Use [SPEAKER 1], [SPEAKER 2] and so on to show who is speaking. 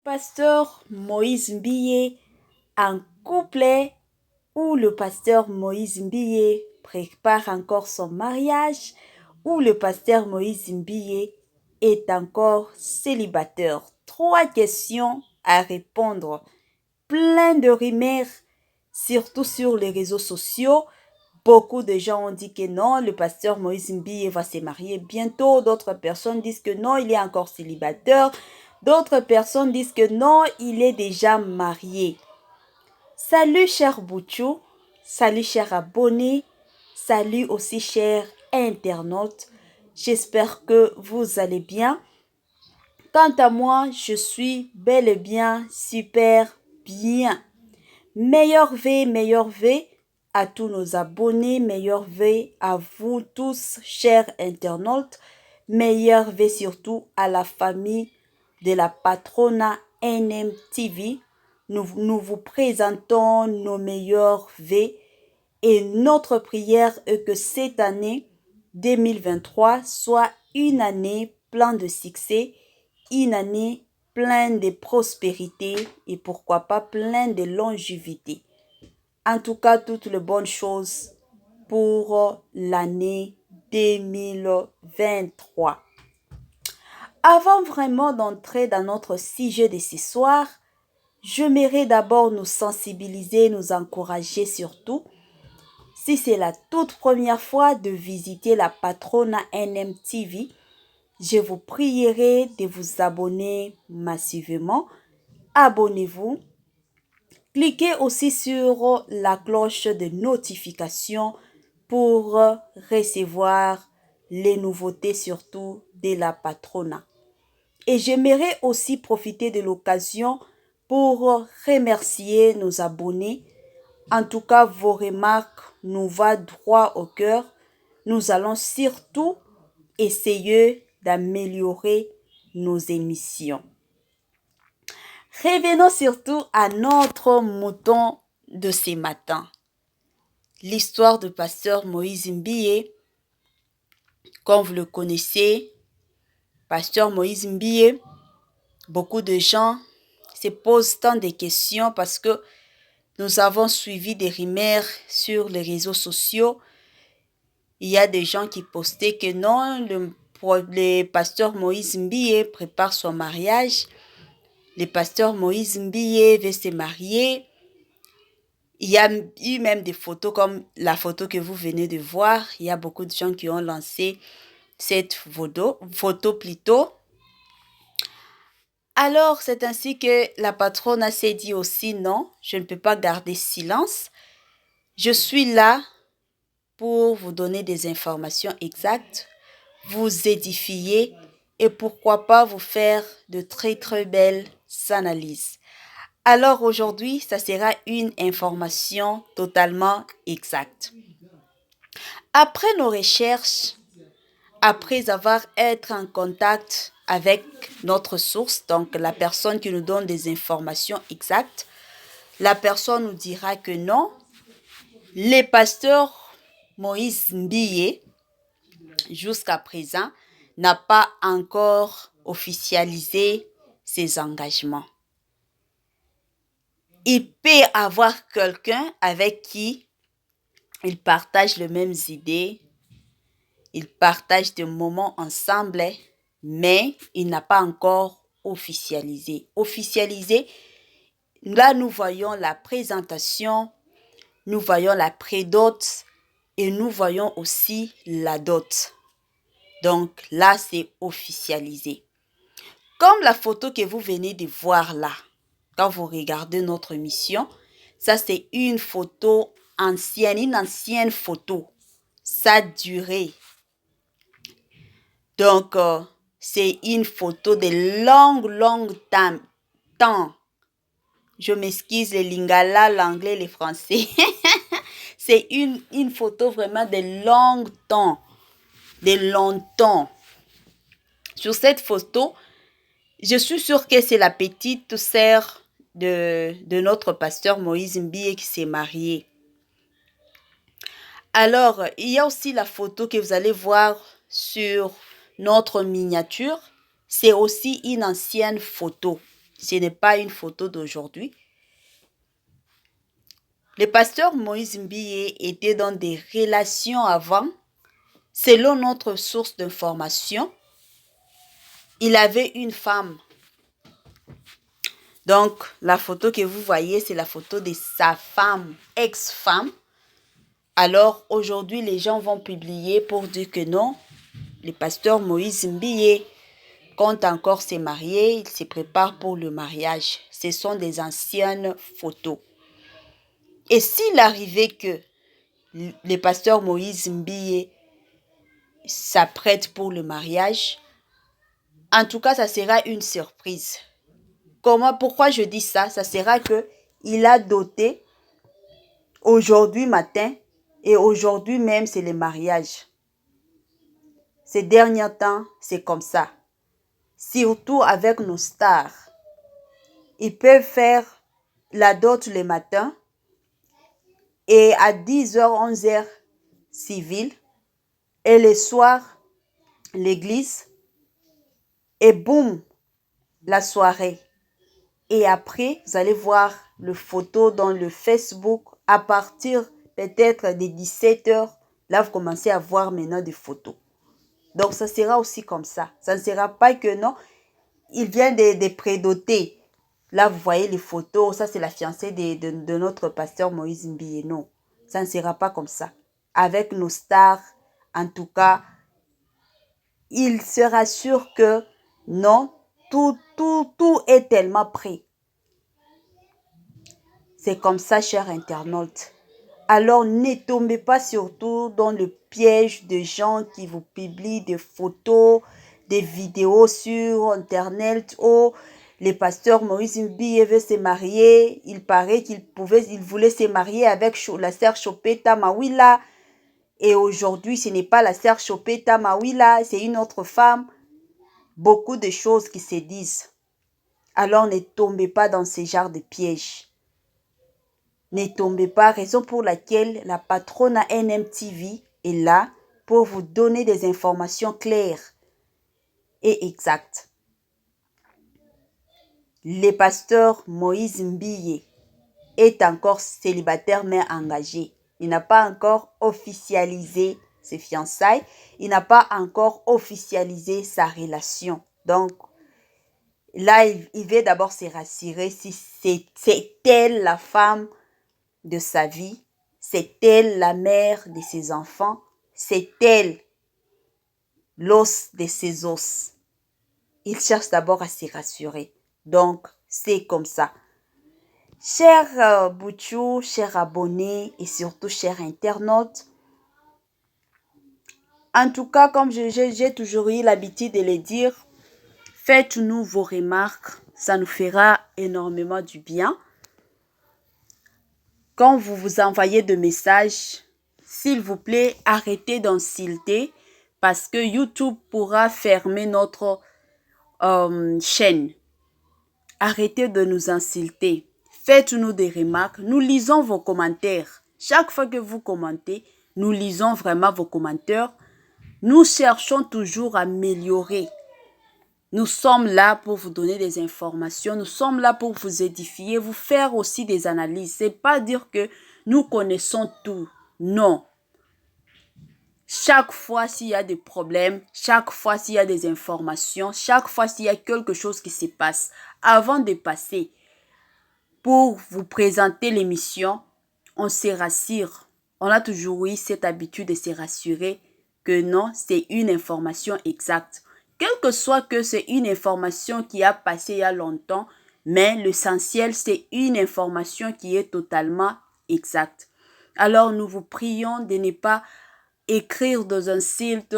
[SPEAKER 1] Pasteur Moïse Mbiye en couplet où le pasteur Moïse Mbiye prépare encore son mariage, où le pasteur Moïse Mbiye est encore célibataire. Trois questions à répondre. Plein de rumeurs, surtout sur les réseaux sociaux. Beaucoup de gens ont dit que non, le pasteur Moïse Mbiye va se marier bientôt. D'autres personnes disent que non, il est encore célibataire. D'autres personnes disent que non, il est déjà marié. Salut cher Bouchou, salut cher abonné, salut aussi cher internaute. J'espère que vous allez bien. Quant à moi, je suis bel et bien super bien. Meilleur V à tous nos abonnés, meilleur V à vous tous, chers internautes, meilleur V surtout à la famille de la Patrona NMTV. Nous vous présentons nos meilleurs V et notre prière est que cette année 2023 soit une année pleine de succès, une année pleine de prospérité et pourquoi pas pleine de longévité. En tout cas, toutes les bonnes choses pour l'année 2023. Avant vraiment d'entrer dans notre sujet de ce soir, j'aimerais d'abord nous sensibiliser, nous encourager surtout. Si c'est la toute première fois de visiter la Patrona NMTV, je vous prierai de vous abonner massivement. Abonnez-vous. Cliquez aussi sur la cloche de notification pour recevoir les nouveautés surtout de la Patrona. Et j'aimerais aussi profiter de l'occasion pour remercier nos abonnés. En tout cas, vos remarques nous vont droit au cœur. Nous allons surtout essayer d'améliorer nos émissions. Revenons surtout à notre mouton de ce matin. L'histoire du pasteur Moïse Mbiye. Comme vous le connaissez, pasteur Moïse Mbiye, beaucoup de gens se posent tant de questions parce que nous avons suivi des rumeurs sur les réseaux sociaux. Il y a des gens qui postaient que non, le pasteur Moïse Mbiye prépare son mariage. Le pasteur Moïse Mbiye veut se marier. Il y a eu même des photos comme la photo que vous venez de voir. Il y a beaucoup de gens qui ont lancé cette photo plutôt. Alors, c'est ainsi que la patronne s'est dit aussi non, je ne peux pas garder silence. Je suis là pour vous donner des informations exactes, vous édifier et pourquoi pas vous faire de très très belles analyses. Alors aujourd'hui, ça sera une information totalement exacte. Après nos recherches, après avoir été en contact avec notre source, donc la personne qui nous donne des informations exactes, la personne nous dira que non, le pasteur Moïse Mbiye, jusqu'à présent, n'a pas encore officialisé ses engagements. Il peut avoir quelqu'un avec qui il partage les mêmes idées, il partage des moments ensemble, mais il n'a pas encore officialisé. Officialisé, là nous voyons la présentation, nous voyons la pré-dot et nous voyons aussi la dot. Donc là, c'est officialisé. Comme la photo que vous venez de voir là, quand vous regardez notre émission, ça c'est une photo ancienne, une ancienne photo. Ça durée. Donc, c'est une photo de longue temps. Je m'excuse les lingala, l'anglais, les français. C'est une photo vraiment de longtemps. De longtemps. Sur cette photo, je suis sûre que c'est la petite sœur de notre pasteur Moïse Mbiye qui s'est mariée. Alors, il y a aussi la photo que vous allez voir sur notre miniature. C'est aussi une ancienne photo. Ce n'est pas une photo d'aujourd'hui. Le pasteur Moïse Mbiye était dans des relations avant. Selon notre source d'information, il avait une femme. Donc, la photo que vous voyez, c'est la photo de sa femme, ex-femme. Alors, aujourd'hui, les gens vont publier pour dire que non, le pasteur Moïse Mbiye compte encore se marier, il se prépare pour le mariage. Ce sont des anciennes photos. Et s'il arrivait que le pasteur Moïse Mbiye s'apprête pour le mariage, en tout cas, ça sera une surprise. Pourquoi je dis ça? Ça sera que il a doté aujourd'hui matin et aujourd'hui même, c'est le mariage. Ces derniers temps, c'est comme ça. Surtout avec nos stars. Ils peuvent faire la dot le matin et à 10h, 11h, civil. Et le soir, l'église. Et boum, la soirée. Et après, vous allez voir le photo dans le Facebook. À partir peut-être des 17h, là, vous commencez à voir maintenant des photos. Donc, ça sera aussi comme ça. Ça ne sera pas que non, il vient de prédoter. Là, vous voyez les photos. Ça, c'est la fiancée de notre pasteur Moïse Mbiye. Non, ça ne sera pas comme ça. Avec nos stars, en tout cas, il sera sûr que non, tout est tellement prêt. C'est comme ça, chers internautes. Alors, ne tombez pas surtout dans le piège de gens qui vous publient des photos, des vidéos sur Internet. Oh, le pasteur Moïse Mbiye veut se marier. Il paraît qu'il voulait se marier avec la sœur Chopeta Mawila. Et aujourd'hui, ce n'est pas la sœur Chopeta Mawila, c'est une autre femme. Beaucoup de choses qui se disent. Alors, ne tombez pas dans ce genre de pièges. Ne tombez pas, raison pour laquelle la patronne à NMTV est là pour vous donner des informations claires et exactes. Le pasteur Moïse Mbiye est encore célibataire mais engagé. Il n'a pas encore officialisé ses fiançailles. Il n'a pas encore officialisé sa relation. Donc, là, il veut d'abord se rassurer si c'est elle la femme de sa vie, c'est elle la mère de ses enfants, c'est elle l'os de ses os. Il cherche d'abord à se rassurer. Donc, c'est comme ça. Chers Boutchou, chers abonnés et surtout chers internautes, en tout cas, comme j'ai toujours eu l'habitude de le dire, faites-nous vos remarques, ça nous fera énormément du bien. Quand vous vous envoyez de messages, s'il vous plaît, arrêtez d'insulter parce que YouTube pourra fermer notre chaîne. Arrêtez de nous insulter. Faites-nous des remarques. Nous lisons vos commentaires. Chaque fois que vous commentez, nous lisons vraiment vos commentaires. Nous cherchons toujours à améliorer. Nous sommes là pour vous donner des informations. Nous sommes là pour vous édifier, vous faire aussi des analyses. C'est pas dire que nous connaissons tout. Non. Chaque fois s'il y a des problèmes, chaque fois s'il y a des informations, chaque fois s'il y a quelque chose qui se passe, avant de passer pour vous présenter l'émission, on se rassure. On a toujours eu cette habitude de se rassurer que non, c'est une information exacte. Quel que soit que c'est une information qui a passé il y a longtemps, mais l'essentiel, c'est une information qui est totalement exacte. Alors, nous vous prions de ne pas écrire dans un site